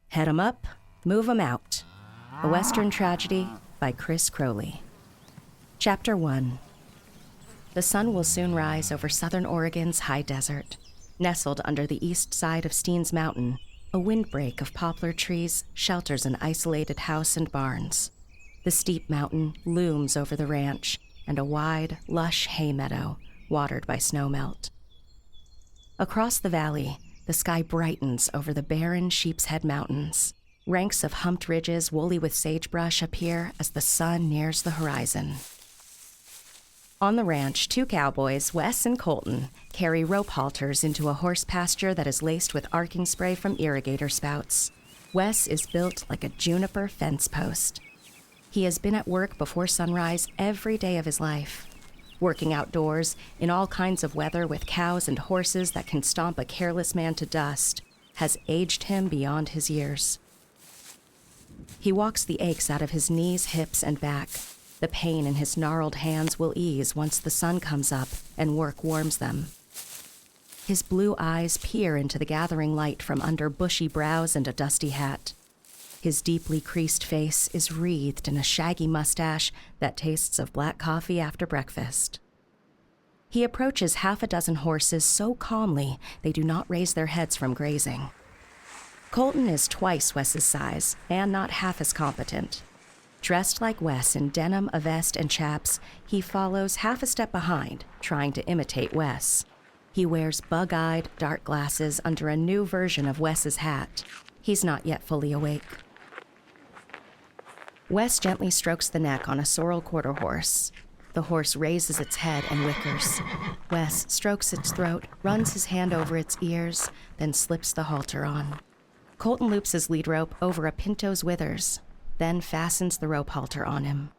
Head 'em up, move 'em out. A Western Tragedy by Chris Crowley. Chapter 1. The sun will soon rise over southern Oregon's high desert. Nestled under the east side of Steens Mountain, a windbreak of poplar trees shelters an isolated house and barns. The steep mountain looms over the ranch and a wide, lush hay meadow watered by snowmelt. Across the valley, the sky brightens over the barren Sheepshead Mountains. Ranks of humped ridges woolly with sagebrush appear as the sun nears the horizon. On the ranch, two cowboys, Wes and Colton, carry rope halters into a horse pasture that is laced with arcing spray from irrigator spouts. Wes is built like a juniper fence post. He has been at work before sunrise every day of his life, working outdoors in all kinds of weather with cows and horses that can stomp a careless man to dust, has aged him beyond his years. He walks the aches out of his knees, hips, and back. The pain in his gnarled hands will ease once the sun comes up and work warms them. His blue eyes peer into the gathering light from under bushy brows and a dusty hat. His deeply creased face is wreathed in a shaggy mustache that tastes of black coffee after breakfast. He approaches half a dozen horses so calmly they do not raise their heads from grazing. Colton is twice Wes's size and not half as competent. Dressed like Wes in denim, a vest, and chaps, he follows half a step behind, trying to imitate Wes. He wears bug-eyed, dark glasses under a new version of Wes's hat. He's not yet fully awake. Wes gently strokes the neck on a sorrel quarter horse. The horse raises its head and whickers. Wes strokes its throat, runs his hand over its ears, then slips the halter on. Colton loops his lead rope over a pinto's withers, then fastens the rope halter on him.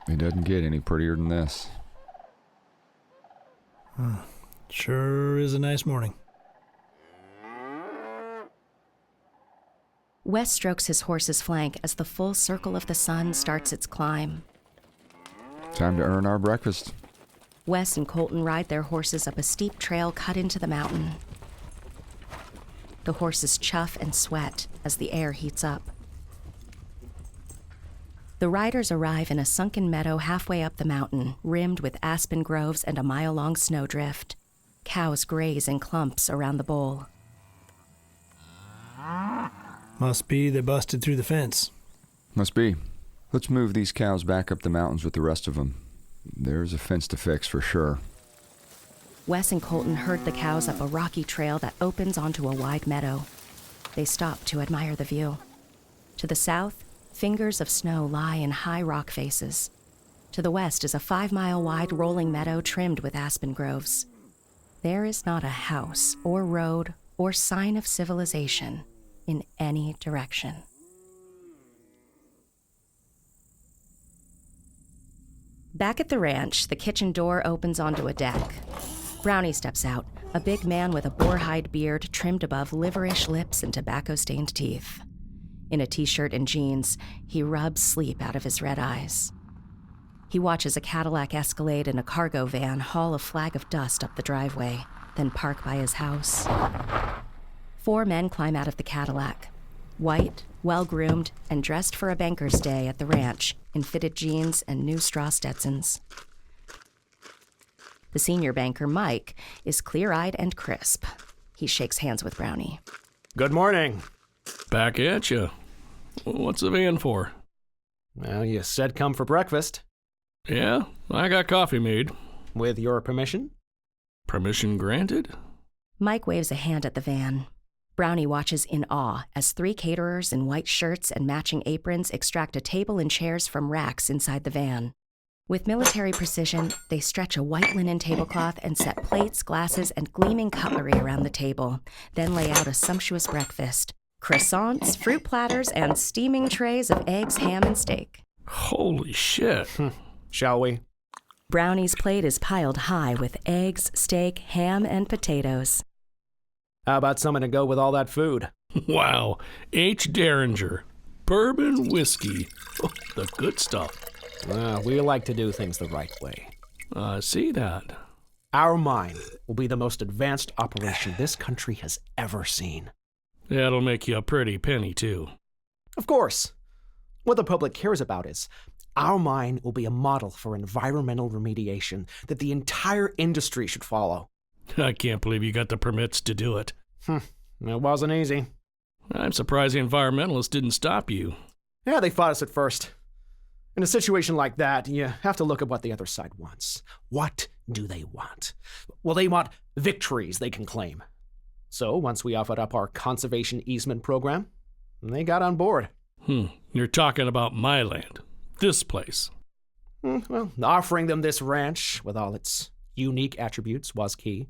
It doesn't get any prettier than this. Sure is a nice morning. Wes strokes his horse's flank as the full circle of the sun starts its climb. Time to earn our breakfast. Wes and Colton ride their horses up a steep trail cut into the mountain. The horses chuff and sweat as the air heats up. The riders arrive in a sunken meadow halfway up the mountain, rimmed with aspen groves and a mile-long snowdrift. Cows graze in clumps around the bowl. Must be they busted through the fence. Must be. Let's move these cows back up the mountains with the rest of them. There's a fence to fix for sure. Wes and Colton herd the cows up a rocky trail that opens onto a wide meadow. They stop to admire the view. To the south, fingers of snow lie in high rock faces. To the west is a 5-mile-wide rolling meadow trimmed with aspen groves. There is not a house or road or sign of civilization in any direction. Back at the ranch, the kitchen door opens onto a deck. Brownie steps out, a big man with a boar-hide beard trimmed above liverish lips and tobacco-stained teeth. In a t-shirt and jeans, he rubs sleep out of his red eyes. He watches a Cadillac Escalade and a cargo van haul a flag of dust up the driveway, then park by his house. 4 men climb out of the Cadillac. White, well-groomed, and dressed for a banker's day at the ranch in fitted jeans and new straw Stetsons. The senior banker, Mike, is clear-eyed and crisp. He shakes hands with Brownie. Good morning. Back at you. What's the van for? Well, you said come for breakfast. Yeah, I got coffee made. With your permission? Permission granted? Mike waves a hand at the van. Brownie watches in awe as 3 caterers in white shirts and matching aprons extract a table and chairs from racks inside the van. With military precision, they stretch a white linen tablecloth and set plates, glasses, and gleaming cutlery around the table, then lay out a sumptuous breakfast. Croissants, fruit platters, and steaming trays of eggs, ham, and steak. Holy shit. Shall we? Brownie's plate is piled high with eggs, steak, ham, and potatoes. How about something to go with all that food? Wow. H. Derringer. Bourbon whiskey. Oh, the good stuff. We like to do things the right way. I see that. Our mine will be the most advanced operation this country has ever seen. That'll make you a pretty penny, too. Of course. What the public cares about is our mine will be a model for environmental remediation that the entire industry should follow. I can't believe you got the permits to do it. It wasn't easy. I'm surprised the environmentalists didn't stop you. Yeah, they fought us at first. In a situation like that, you have to look at what the other side wants. What do they want? Well, they want victories they can claim. So once we offered up our conservation easement program, they got on board. You're talking about my land. This place. Well, offering them this ranch with all its unique attributes was key.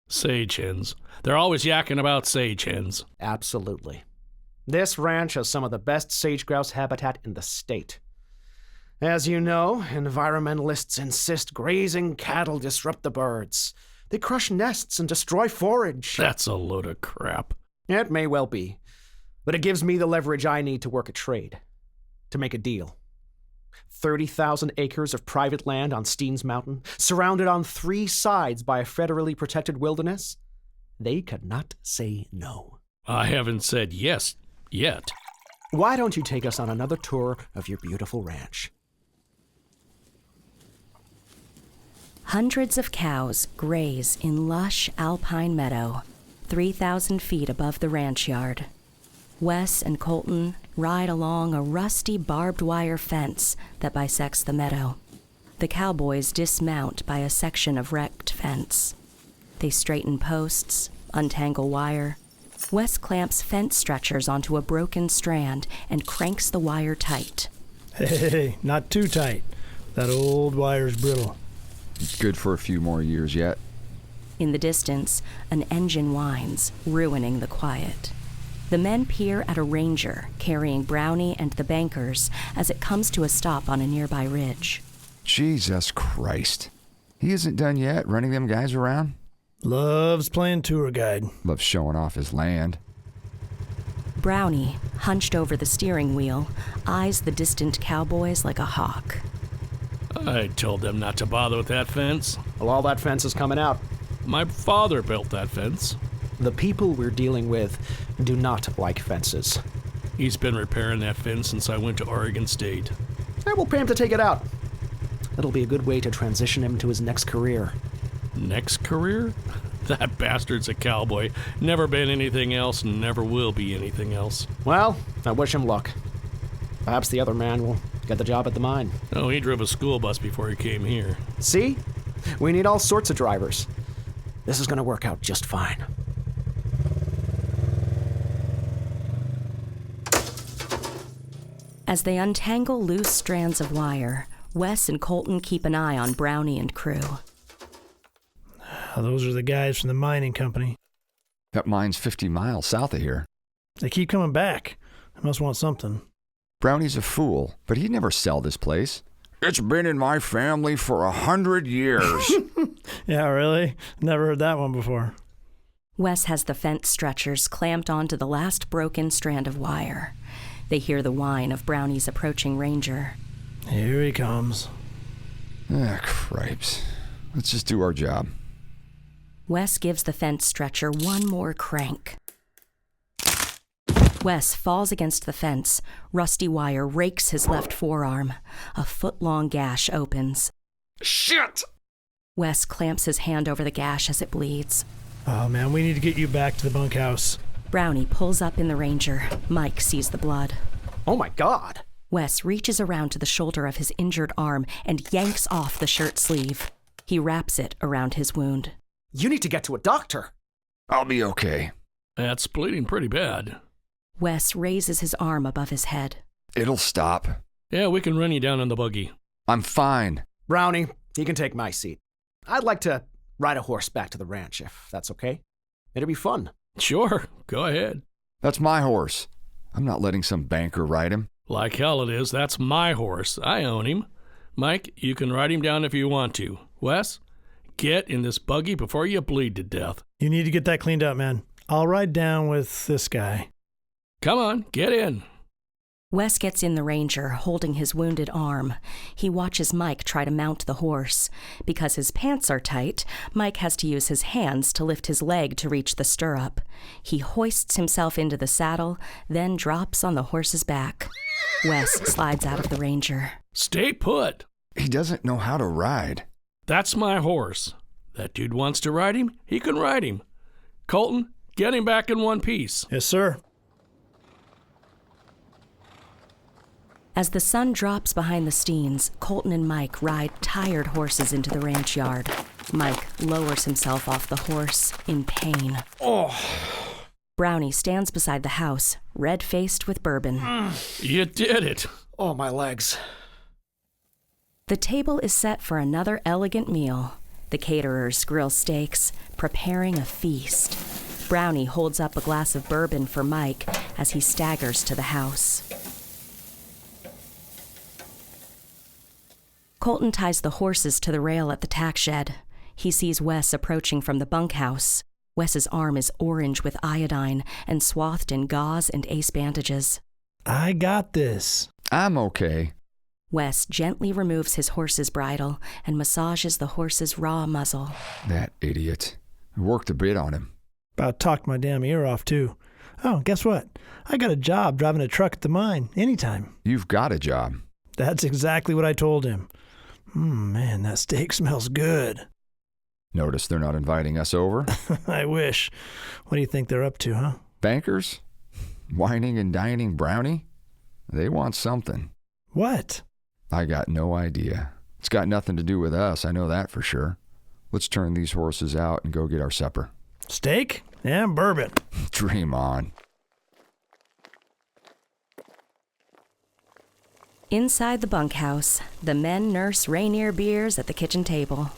Sage hens. They're always yakking about sage hens. Absolutely. This ranch has some of the best sage grouse habitat in the state. As you know, environmentalists insist grazing cattle disrupt the birds. They crush nests and destroy forage. That's a load of crap. It may well be, but it gives me the leverage I need to work a trade, to make a deal. 30,000 acres of private land on Steens Mountain, surrounded on 3 sides by a federally protected wilderness. They could not say no. I haven't said yes yet. Why don't you take us on another tour of your beautiful ranch? Hundreds of cows graze in lush alpine meadow, 3,000 feet above the ranch yard. Wes and Colton ride along a rusty barbed wire fence that bisects the meadow. The cowboys dismount by a section of wrecked fence. They straighten posts, untangle wire. Wes clamps fence stretchers onto a broken strand and cranks the wire tight. Hey, not too tight. That old wire's brittle. Good for a few more years yet. In the distance, an engine whines, ruining the quiet. The men peer at a ranger carrying Brownie and the bankers as it comes to a stop on a nearby ridge. Jesus Christ. He isn't done yet running them guys around? Loves playing tour guide. Loves showing off his land. Brownie, hunched over the steering wheel, eyes the distant cowboys like a hawk. I told them not to bother with that fence. Well, all that fence is coming out. My father built that fence. The people we're dealing with do not like fences. He's been repairing that fence since I went to Oregon State. We'll pay him to take it out. That'll be a good way to transition him to his next career. Next career? That bastard's a cowboy. Never been anything else and never will be anything else. Well, I wish him luck. Perhaps the other man will get the job at the mine. Oh, he drove a school bus before he came here. See? We need all sorts of drivers. This is going to work out just fine. As they untangle loose strands of wire, Wes and Colton keep an eye on Brownie and crew. Those are the guys from the mining company. That mine's 50 miles south of here. They keep coming back. They must want something. Brownie's a fool, but he'd never sell this place. It's been in my family for 100 years. Yeah, really? Never heard that one before. Wes has the fence stretchers clamped onto the last broken strand of wire. They hear the whine of Brownie's approaching ranger. Here he comes. Ah, cripes. Let's just do our job. Wes gives the fence stretcher one more crank. Wes falls against the fence. Rusty wire rakes his left forearm. A foot-long gash opens. Shit! Wes clamps his hand over the gash as it bleeds. Oh, man, we need to get you back to the bunkhouse. Brownie pulls up in the Ranger. Mike sees the blood. Oh my God! Wes reaches around to the shoulder of his injured arm and yanks off the shirt sleeve. He wraps it around his wound. You need to get to a doctor. I'll be okay. That's bleeding pretty bad. Wes raises his arm above his head. It'll stop. Yeah, we can run you down in the buggy. I'm fine. Brownie, you can take my seat. I'd like to ride a horse back to the ranch, if that's okay. It'll be fun. Sure, go ahead. That's my horse. I'm not letting some banker ride him. Like hell it is, that's my horse. I own him. Mike, you can ride him down if you want to. Wes, get in this buggy before you bleed to death. You need to get that cleaned up, man. I'll ride down with this guy. Come on, get in. Wes gets in the Ranger, holding his wounded arm. He watches Mike try to mount the horse. Because his pants are tight, Mike has to use his hands to lift his leg to reach the stirrup. He hoists himself into the saddle, then drops on the horse's back. Wes slides out of the Ranger. Stay put. He doesn't know how to ride. That's my horse. That dude wants to ride him, he can ride him. Colton, get him back in one piece. Yes, sir. As the sun drops behind the Steens, Colton and Mike ride tired horses into the ranch yard. Mike lowers himself off the horse in pain. Oh. Brownie stands beside the house, red-faced with bourbon. You did it. Oh, my legs. The table is set for another elegant meal. The caterers grill steaks, preparing a feast. Brownie holds up a glass of bourbon for Mike as he staggers to the house. Colton ties the horses to the rail at the tack shed. He sees Wes approaching from the bunkhouse. Wes's arm is orange with iodine and swathed in gauze and ace bandages. I got this. I'm okay. Wes gently removes his horse's bridle and massages the horse's raw muzzle. That idiot. I worked a bit on him. About talked my damn ear off, too. Oh, guess what? I got a job driving a truck at the mine, anytime. You've got a job. That's exactly what I told him. Man, that steak smells good. Notice they're not inviting us over? I wish. What do you think they're up to, huh? Bankers? Whining and dining Brownie? They want something. What? I got no idea. It's got nothing to do with us, I know that for sure. Let's turn these horses out and go get our supper. Steak and bourbon. Dream on. Inside the bunkhouse, the men nurse Rainier beers at the kitchen table.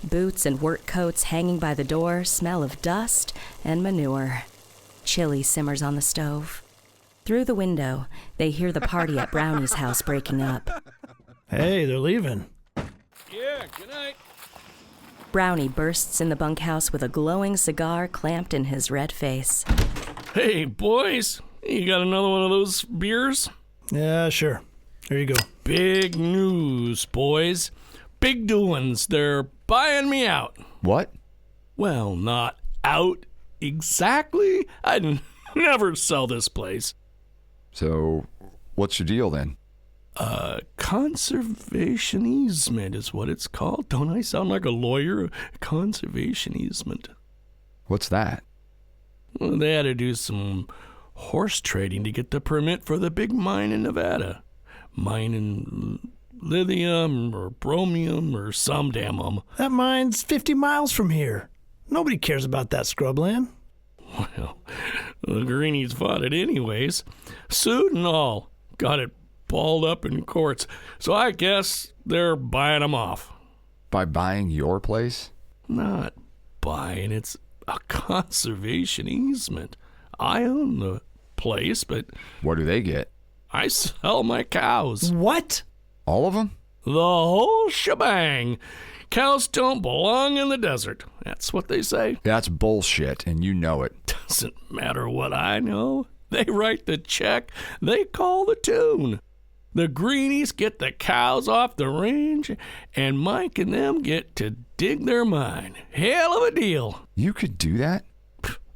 Boots and work coats hanging by the door smell of dust and manure. Chili simmers on the stove. Through the window, they hear the party at Brownie's house breaking up. Hey, they're leaving. Yeah, good night. Brownie bursts in the bunkhouse with a glowing cigar clamped in his red face. Hey, boys, you got another one of those beers? Yeah, sure. There you go. Big news, boys. Big doings. They're buying me out. What? Well, not out exactly. I'd never sell this place. So, what's your deal then? Conservation easement is what it's called. Don't I sound like a lawyer? Conservation easement. What's that? Well, they had to do some horse trading to get the permit for the big mine in Nevada. Mining lithium or bromium or some damn That mine's 50 miles from here. Nobody cares about that scrubland. Well, the Greenies fought it anyways. Sued and all. Got it balled up in courts. So I guess they're buying them off. By buying your place? Not buying. It's a conservation easement. I own the place, but What do they get? I sell my cows. What? All of them? The whole shebang. Cows don't belong in the desert. That's what they say. That's bullshit, and you know it. Doesn't matter what I know. They write the check. They call the tune. The Greenies get the cows off the range, and Mike and them get to dig their mine. Hell of a deal. You could do that?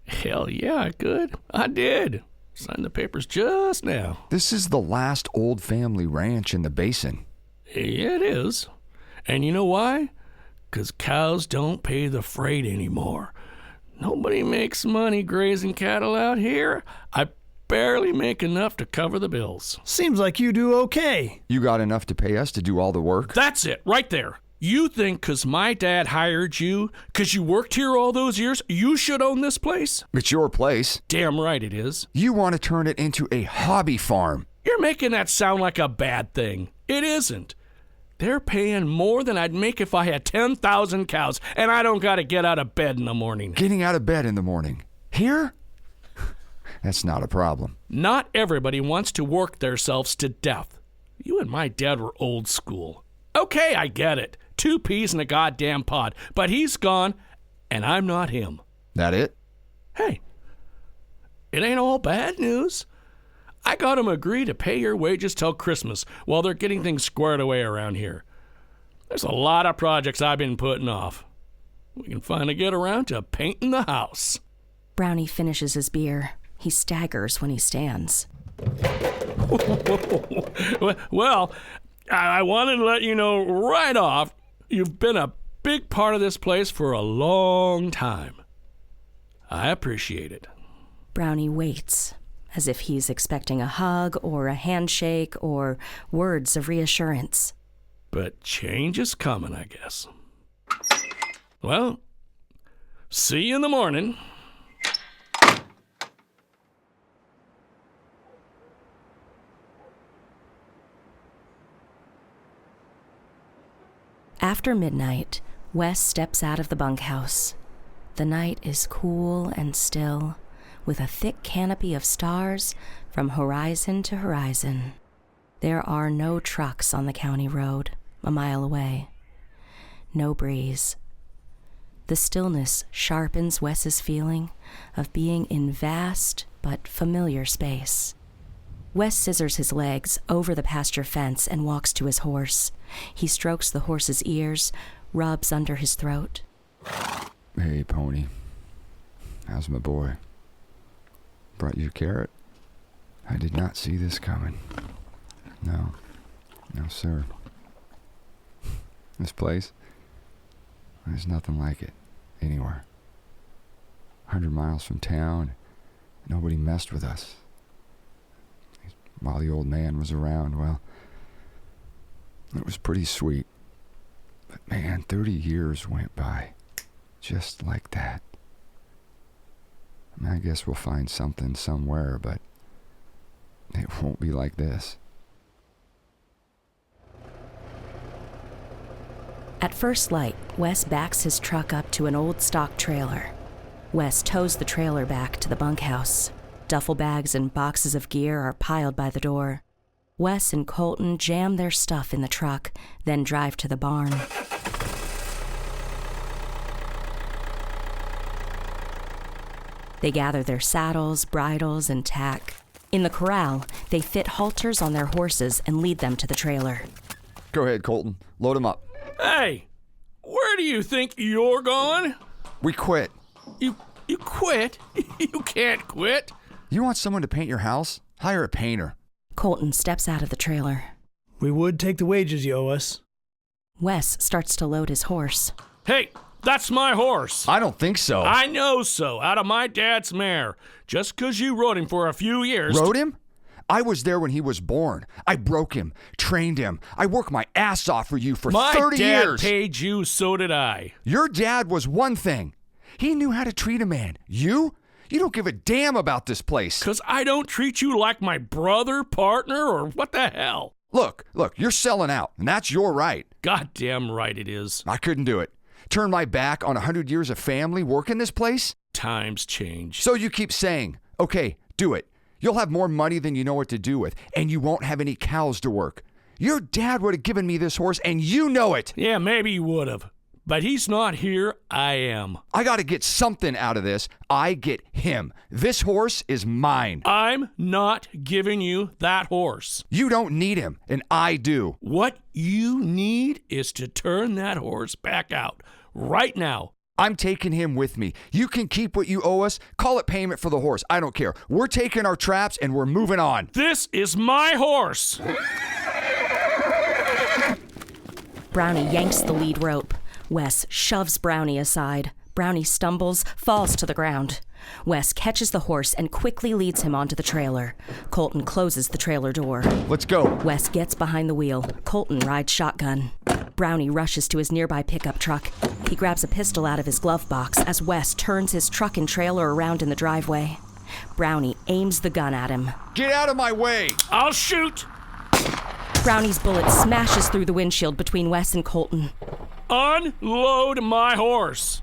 Hell yeah, I could. I did. Signed the papers just now. This is the last old family ranch in the basin. Yeah, it is. And you know why? 'Cause cows don't pay the freight anymore. Nobody makes money grazing cattle out here. I barely make enough to cover the bills. Seems like you do okay. You got enough to pay us to do all the work? That's it, right there. You think 'cause my dad hired you, 'cause you worked here all those years, you should own this place? It's your place. Damn right it is. You want to turn it into a hobby farm. You're making that sound like a bad thing. It isn't. They're paying more than I'd make if I had 10,000 cows, and I don't got to get out of bed in the morning. Getting out of bed in the morning. Here? That's not a problem. Not everybody wants to work themselves to death. You and my dad were old school. Okay, I get it. 2 peas in a goddamn pod. But he's gone, and I'm not him. That it? Hey, it ain't all bad news. I got 'em agree to pay your wages till Christmas while they're getting things squared away around here. There's a lot of projects I've been putting off. We can finally get around to painting the house. Brownie finishes his beer. He staggers when he stands. Well, I wanted to let you know right off, you've been a big part of this place for a long time. I appreciate it. Brownie waits, as if he's expecting a hug or a handshake or words of reassurance. But change is coming, I guess. Well, see you in the morning. After midnight, Wes steps out of the bunkhouse. The night is cool and still, with a thick canopy of stars from horizon to horizon. There are no trucks on the county road, a mile away. No breeze. The stillness sharpens Wes's feeling of being in vast but familiar space. Wes scissors his legs over the pasture fence and walks to his horse. He strokes the horse's ears, rubs under his throat. Hey, Pony. How's my boy? Brought you a carrot? I did not see this coming. No, sir. This place, there's nothing like it anywhere. 100 miles from town, nobody messed with us. While the old man was around, well, it was pretty sweet. But man, 30 years went by, just like that. I guess we'll find something somewhere, but it won't be like this. At first light, Wes backs his truck up to an old stock trailer. Wes tows the trailer back to the bunkhouse. Duffel bags and boxes of gear are piled by the door. Wes and Colton jam their stuff in the truck, then drive to the barn. They gather their saddles, bridles, and tack. In the corral, they fit halters on their horses and lead them to the trailer. Go ahead, Colton. Load him up. Hey, where do you think you're going? We quit. You quit? You can't quit. You want someone to paint your house? Hire a painter. Colton steps out of the trailer. We would take the wages you owe us. Wes starts to load his horse. Hey, that's my horse. I don't think so. I know so, out of my dad's mare. Just 'cause you rode him for a few years. Rode him? I was there when he was born. I broke him, trained him. I worked my ass off for you for 30 years. My dad paid you, so did I. Your dad was one thing. He knew how to treat a man. You don't give a damn about this place. 'Cause I don't treat you like my brother, partner, or what the hell? Look, you're selling out, and that's your right. Goddamn right it is. I couldn't do it. Turn my back on 100 years of family working this place? Times change. So you keep saying, okay, do it. You'll have more money than you know what to do with, and you won't have any cows to work. Your dad would have given me this horse, and you know it. Yeah, maybe you would have. But he's not here. I am. I got to get something out of this. I get him. This horse is mine. I'm not giving you that horse. You don't need him, and I do. What you need is to turn that horse back out right now. I'm taking him with me. You can keep what you owe us. Call it payment for the horse. I don't care. We're taking our traps and we're moving on. This is my horse. Brownie yanks the lead rope. Wes shoves Brownie aside. Brownie stumbles, falls to the ground. Wes catches the horse and quickly leads him onto the trailer. Colton closes the trailer door. Let's go. Wes gets behind the wheel. Colton rides shotgun. Brownie rushes to his nearby pickup truck. He grabs a pistol out of his glove box as Wes turns his truck and trailer around in the driveway. Brownie aims the gun at him. Get out of my way. I'll shoot. Brownie's bullet smashes through the windshield between Wes and Colton. Unload my horse.